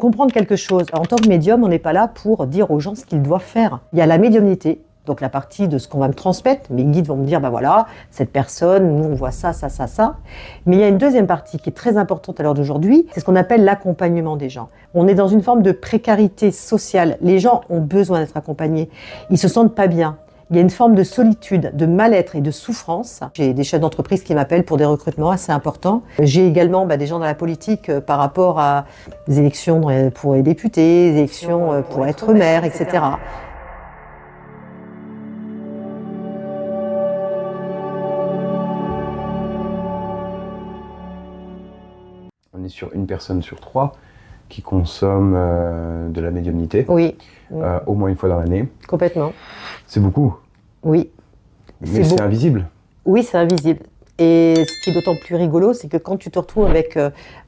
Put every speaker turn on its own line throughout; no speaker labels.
comprendre quelque chose. En tant que médium, on n'est pas là pour dire aux gens ce qu'ils doivent faire. Il y a la médiumnité, donc la partie de ce qu'on va me transmettre. Mes guides vont me dire, voilà, cette personne, nous on voit ça. Mais il y a une deuxième partie qui est très importante à l'heure d'aujourd'hui, c'est ce qu'on appelle l'accompagnement des gens. On est dans une forme de précarité sociale. Les gens ont besoin d'être accompagnés. Ils se sentent pas bien. Il y a une forme de solitude, de mal-être et de souffrance. J'ai des chefs d'entreprise qui m'appellent pour des recrutements assez importants. J'ai également des gens dans la politique par rapport à des élections pour les députés, des élections pour être maire, etc.
On est sur une personne sur 3 qui consomme de la médiumnité.
Oui.
Au moins une fois dans l'année.
Complètement.
C'est beaucoup.
Oui.
Mais c'est invisible.
Oui, c'est invisible. Et ce qui est d'autant plus rigolo, c'est que quand tu te retrouves avec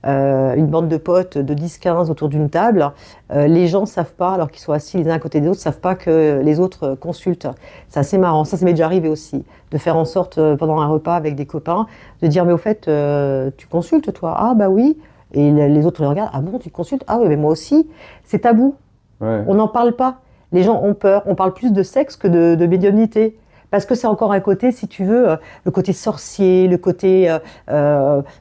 une bande de potes de 10-15 autour d'une table, les gens ne savent pas, alors qu'ils sont assis les uns à côté des autres, ne savent pas que les autres consultent. C'est assez marrant. Ça m'est déjà arrivé aussi, de faire en sorte, pendant un repas avec des copains, de dire, mais au fait, tu consultes toi? Ah bah oui. Et les autres les regardent, ah bon, tu consultes? Ah oui, mais moi aussi. C'est tabou.
Ouais.
On n'en parle pas. Les gens ont peur. On parle plus de sexe que de médiumnité. Parce que c'est encore un côté, si tu veux, le côté sorcier, le côté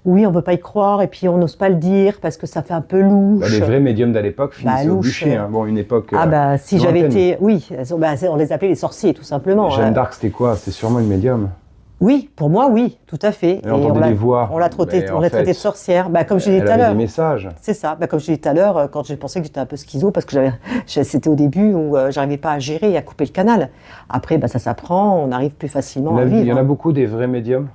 oui, on ne veut pas y croire et puis on n'ose pas le dire parce que ça fait un peu louche.
Les vrais médiums d'à l'époque finissaient au bûcher. Hein. Bon, une époque.
Si j'avais été. Oui, on les appelait les sorciers, tout simplement.
Jeanne d'Arc, c'était quoi? C'était sûrement une médium.
Oui, pour moi, oui, tout à fait.
Et on les voix.
On l'a traité de sorcière. Comme je l'ai dit tout à
l'heure. Elle avait
des
messages.
C'est ça. Comme je l'ai dit tout à l'heure, quand j'ai pensé que j'étais un peu schizo, parce que c'était au début où j'arrivais pas à gérer et à couper le canal. Après, ça s'apprend, on arrive plus facilement à vivre.
Il y en a beaucoup des vrais médiums?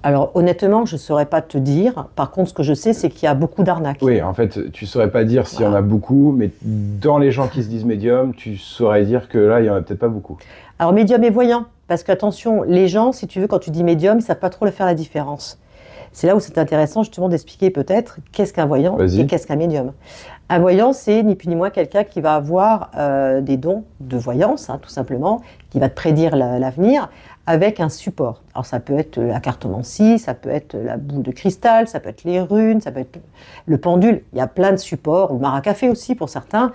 Alors honnêtement, je ne saurais pas te dire. Par contre, ce que je sais, c'est qu'il y a beaucoup d'arnaques.
Oui, en fait, tu ne saurais pas dire s'il y en a beaucoup, mais dans les gens qui se disent médium, tu saurais dire que là, il n'y en a peut-être pas beaucoup.
Alors médium et voyant, parce qu'attention, les gens, si tu veux, quand tu dis médium, ils ne savent pas trop faire la différence. C'est là où c'est intéressant justement d'expliquer peut-être qu'est-ce qu'un voyant et qu'est-ce qu'un médium. Un voyant, c'est ni plus ni moins quelqu'un qui va avoir des dons de voyance, tout simplement, qui va te prédire l'avenir avec un support. Alors ça peut être la cartomancie, ça peut être la boule de cristal, ça peut être les runes, ça peut être le pendule. Il y a plein de supports, ou le maracafé aussi pour certains,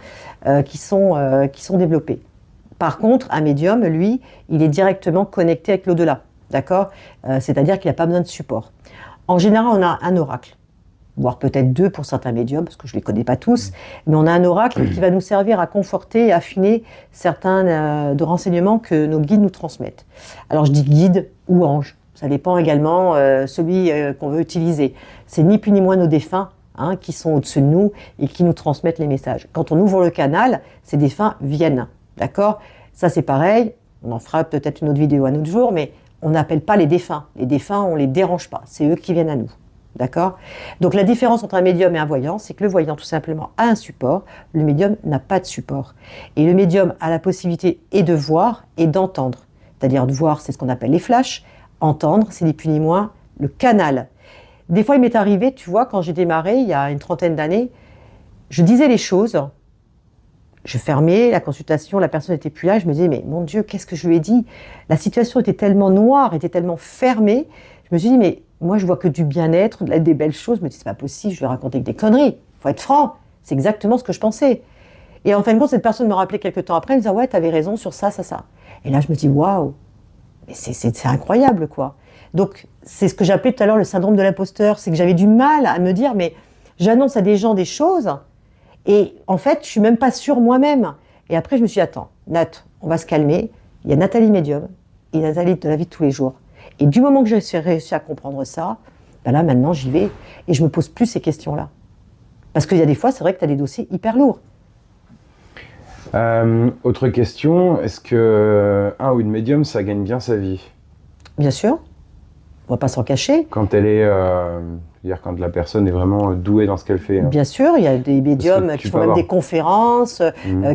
qui sont développés. Par contre, un médium, lui, il est directement connecté avec l'au-delà, d'accord ? C'est-à-dire qu'il n'a pas besoin de support. En général, on a un oracle, voire peut-être 2 pour certains médiums, parce que je ne les connais pas tous, mais on a un oracle qui va nous servir à conforter et affiner certains de renseignements que nos guides nous transmettent. Alors je dis guide ou ange, ça dépend également celui qu'on veut utiliser. C'est ni plus ni moins nos défunts qui sont au-dessus de nous et qui nous transmettent les messages. Quand on ouvre le canal, ces défunts viennent, d'accord ? Ça c'est pareil, on en fera peut-être une autre vidéo un autre jour, mais on n'appelle pas les défunts. Les défunts, on ne les dérange pas, c'est eux qui viennent à nous. D'accord ? Donc la différence entre un médium et un voyant, c'est que le voyant tout simplement a un support, le médium n'a pas de support. Et le médium a la possibilité et de voir et d'entendre. C'est-à-dire de voir, c'est ce qu'on appelle les flashs, entendre, c'est ni plus ni moins le canal. Des fois il m'est arrivé, tu vois, quand j'ai démarré il y a une trentaine d'années, je disais les choses, je fermais la consultation, la personne n'était plus là, et je me disais mais mon Dieu, qu'est-ce que je lui ai dit ? La situation était tellement noire, était tellement fermée, je me suis dit mais moi, je vois que du bien-être, des belles choses. Je me dis, c'est pas possible, je vais raconter que des conneries. Il faut être franc. C'est exactement ce que je pensais. Et en fin de compte, cette personne me rappelait quelques temps après, elle me disait, ouais, t'avais raison sur ça. Et là, je me dis, waouh, mais c'est incroyable, quoi. Donc, c'est ce que j'appelais tout à l'heure le syndrome de l'imposteur. C'est que j'avais du mal à me dire, mais j'annonce à des gens des choses, et en fait, je suis même pas sûre moi-même. Et après, je me suis dit, attends, Nat, on va se calmer. Il y a Nathalie Médium et Nathalie de la vie de tous les jours. Et du moment que j'ai réussi à comprendre ça, là maintenant j'y vais et je me pose plus ces questions-là. Parce qu'il y a des fois, c'est vrai que tu as des dossiers hyper lourds.
Autre question, est-ce que un ou une médium, ça gagne bien sa vie ?
Bien sûr, on va pas s'en cacher.
Quand elle est, c'est-à-dire quand la personne est vraiment douée dans ce qu'elle fait.
Bien sûr, il y a des médiums qui font même des conférences,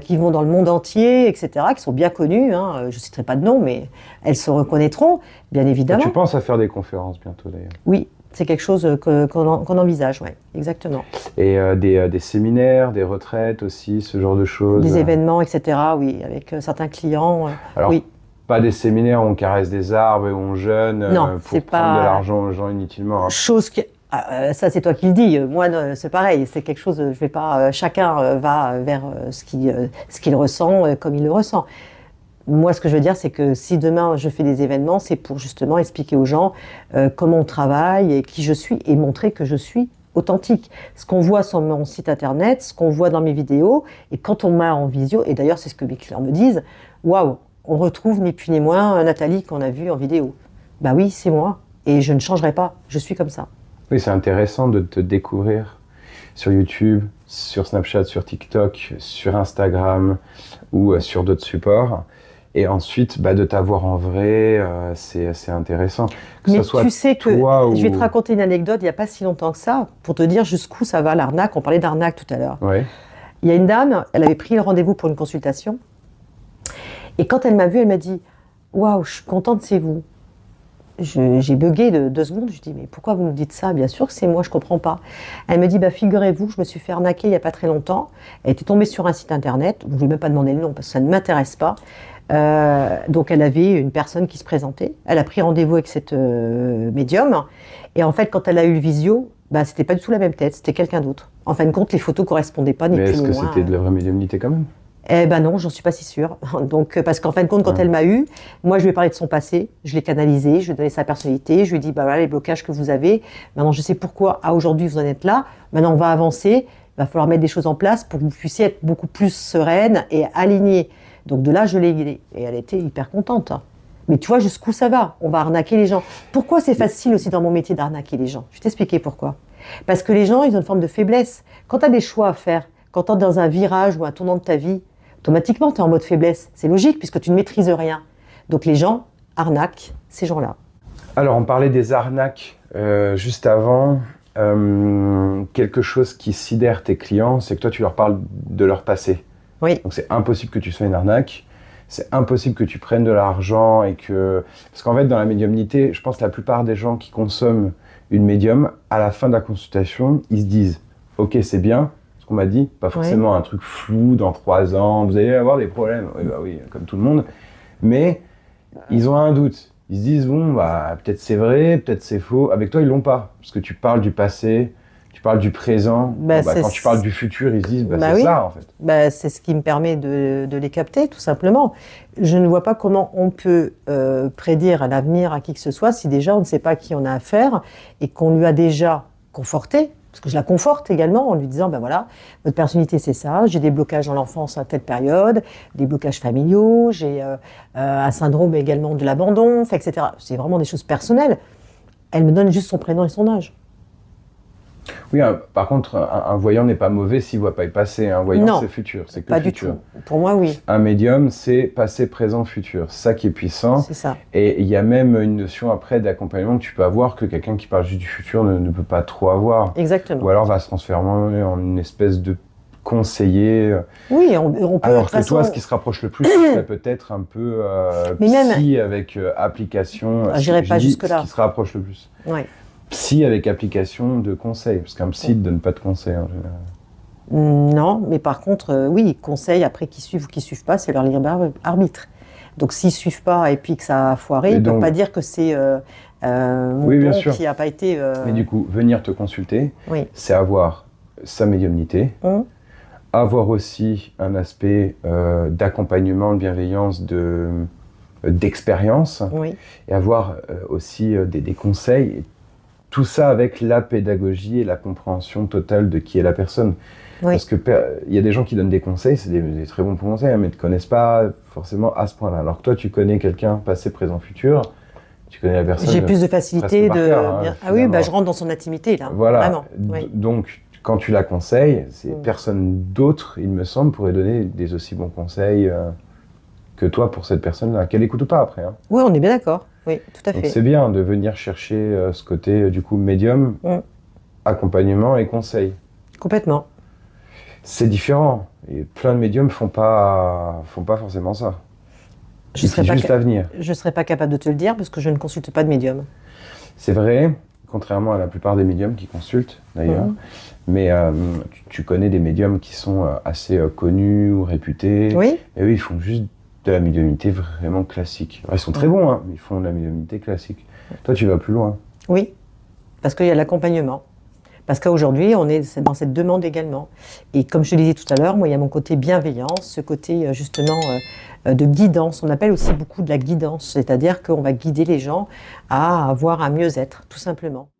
qui vont dans le monde entier, etc., qui sont bien connues. Je ne citerai pas de nom, mais elles se reconnaîtront, bien évidemment.
Tu penses à faire des conférences bientôt, d'ailleurs ?
Oui, c'est quelque chose qu'on envisage, oui, exactement.
Et des séminaires, des retraites aussi, ce genre de choses.
Des événements, etc., oui, avec certains clients,
Alors,
oui.
Pas des séminaires où on caresse des arbres et où on jeûne pour prendre de l'argent aux gens inutilement.
Ça, c'est toi qui le dis. Moi, c'est pareil. C'est quelque chose. Je vais pas. Chacun va vers ce qu'il ressent comme il le ressent. Moi, ce que je veux dire, c'est que si demain je fais des événements, c'est pour justement expliquer aux gens comment on travaille et qui je suis et montrer que je suis authentique. Ce qu'on voit sur mon site internet, ce qu'on voit dans mes vidéos, et quand on m'a en visio, et d'ailleurs c'est ce que mes clients me disent, waouh, on retrouve ni plus ni moins Nathalie qu'on a vue en vidéo. Bah oui, c'est moi, et je ne changerai pas, je suis comme ça.
Oui, c'est intéressant de te découvrir sur YouTube, sur Snapchat, sur TikTok, sur Instagram ou sur d'autres supports. Et ensuite, de t'avoir en vrai, c'est assez intéressant.
Mais tu sais que, je vais te raconter une anecdote, il n'y a pas si longtemps que ça, pour te dire jusqu'où ça va l'arnaque. On parlait d'arnaque tout à l'heure.
Ouais.
Il y a une dame, elle avait pris le rendez-vous pour une consultation. Et quand elle m'a vue, elle m'a dit « Waouh, je suis contente, c'est vous ». J'ai bugué de 2 secondes, je dis « Mais pourquoi vous me dites ça ? Bien sûr que c'est moi, je ne comprends pas ». Elle me dit « Figurez-vous, je me suis fait arnaquer il n'y a pas très longtemps. Elle était tombée sur un site internet, je ne lui ai même pas demandé le nom parce que ça ne m'intéresse pas. Donc elle avait une personne qui se présentait, elle a pris rendez-vous avec cette médium, et en fait quand elle a eu le visio, c'était pas du tout la même tête, c'était quelqu'un d'autre. En fin de compte, les photos correspondaient pas ni plus ni moins.
Mais est-ce que c'était de la vraie médiumnité quand même ?
Eh ben non, j'en suis pas si sûre. Donc, parce qu'en fin de compte, quand elle m'a eu, moi je lui ai parlé de son passé, je l'ai canalisé, je lui ai donné sa personnalité, je lui ai dit voilà les blocages que vous avez, maintenant je sais pourquoi aujourd'hui vous en êtes là, maintenant on va avancer, il va falloir mettre des choses en place pour que vous puissiez être beaucoup plus sereine et alignée. Donc de là, je l'ai guidée. Et elle était hyper contente. Mais tu vois jusqu'où ça va. On va arnaquer les gens. Pourquoi c'est facile aussi dans mon métier d'arnaquer les gens ? Je vais t'expliquer pourquoi. Parce que les gens, ils ont une forme de faiblesse. Quand tu as des choix à faire, quand tu es dans un virage ou un tournant de ta vie, automatiquement, tu es en mode faiblesse. C'est logique puisque tu ne maîtrises rien. Donc les gens arnaquent ces gens-là.
Alors, on parlait des arnaques juste avant. Quelque chose qui sidère tes clients, c'est que toi, tu leur parles de leur passé.
Oui.
Donc c'est impossible que tu sois une arnaque, c'est impossible que tu prennes de l'argent et que... Parce qu'en fait, dans la médiumnité, je pense que la plupart des gens qui consomment une médium, à la fin de la consultation, ils se disent « Ok, c'est bien, ce qu'on m'a dit, pas forcément un truc flou dans 3 ans, vous allez avoir des problèmes. » Oui, comme tout le monde. Mais ils ont un doute. Ils se disent « Bon, peut-être c'est vrai, peut-être c'est faux. » Avec toi, ils l'ont pas, parce que tu parles du passé, tu parles du présent, quand tu parles du futur, ils se disent c'est ça en fait.
C'est ce qui me permet de les capter, tout simplement. Je ne vois pas comment on peut prédire l'avenir à qui que ce soit si déjà on ne sait pas à qui on a affaire et qu'on lui a déjà conforté, parce que je la conforte également en lui disant voilà, votre personnalité c'est ça, j'ai des blocages dans l'enfance à telle période, des blocages familiaux, j'ai un syndrome également de l'abandon, etc. C'est vraiment des choses personnelles. Elle me donne juste son prénom et son âge.
Oui, par contre, un voyant n'est pas mauvais s'il ne voit pas le passé. Un voyant, c'est futur, c'est que
pas
futur.
Du tout. Pour moi, oui.
Un médium, c'est passé, présent, futur. C'est ça qui est puissant.
C'est ça.
Et il y a même une notion après d'accompagnement que tu peux avoir que quelqu'un qui parle juste du futur ne peut pas trop avoir.
Exactement.
Ou alors va se transformer en une espèce de conseiller.
Oui, on peut...
Alors que toi, ce qui se rapproche le plus, c'est peut-être un peu psy avec application.
J'irai pas jusque-là.
Ce qui se rapproche le plus.
Oui.
Psy avec application de conseil, parce qu'un psy ne donne pas de conseils en général.
Non, mais par contre, oui, conseils, après qu'ils suivent ou qu'ils ne suivent pas, c'est leur libre arbitre. Donc s'ils ne suivent pas et puis que ça a foiré, ils ne peuvent pas dire que c'est mon don qui n'a pas été...
Mais du coup, venir te consulter, c'est avoir sa médiumnité, avoir aussi un aspect d'accompagnement, de bienveillance, d'expérience, et avoir aussi des conseils. Tout ça avec la pédagogie et la compréhension totale de qui est la personne. Parce que y a des gens qui donnent des conseils, c'est des très bons conseils, mais ne te connaissent pas forcément à ce point-là. Alors que toi, tu connais quelqu'un, passé, présent, futur, tu connais la personne.
J'ai plus de facilité je rentre dans son intimité, là.
Voilà.
Vraiment.
Donc, quand tu la conseilles, personne d'autre, il me semble, pourrait donner des aussi bons conseils que toi pour cette personne-là, qu'elle écoute ou pas après.
Oui, on est bien d'accord. Oui, tout à fait.
Donc c'est bien de venir chercher ce côté, du coup, médium, accompagnement et conseil.
Complètement.
C'est différent. Et plein de médiums font pas forcément ça. C'est juste à venir.
Je ne serais pas capable de te le dire parce que je ne consulte pas de médium.
C'est vrai, contrairement à la plupart des médiums qui consultent, d'ailleurs. Mais tu connais des médiums qui sont assez connus ou réputés.
Oui.
Et eux, ils font juste de la médiumnité vraiment classique. Alors, ils sont très bons, mais ils font de la médiumnité classique. Toi, tu vas plus loin.
Oui. parce qu'il y a l'accompagnement. Parce qu'aujourd'hui, on est dans cette demande également. Et comme je te disais tout à l'heure, moi, il y a mon côté bienveillance, ce côté justement de guidance. On appelle aussi beaucoup de la guidance, c'est-à-dire qu'on va guider les gens à avoir un mieux-être, tout simplement.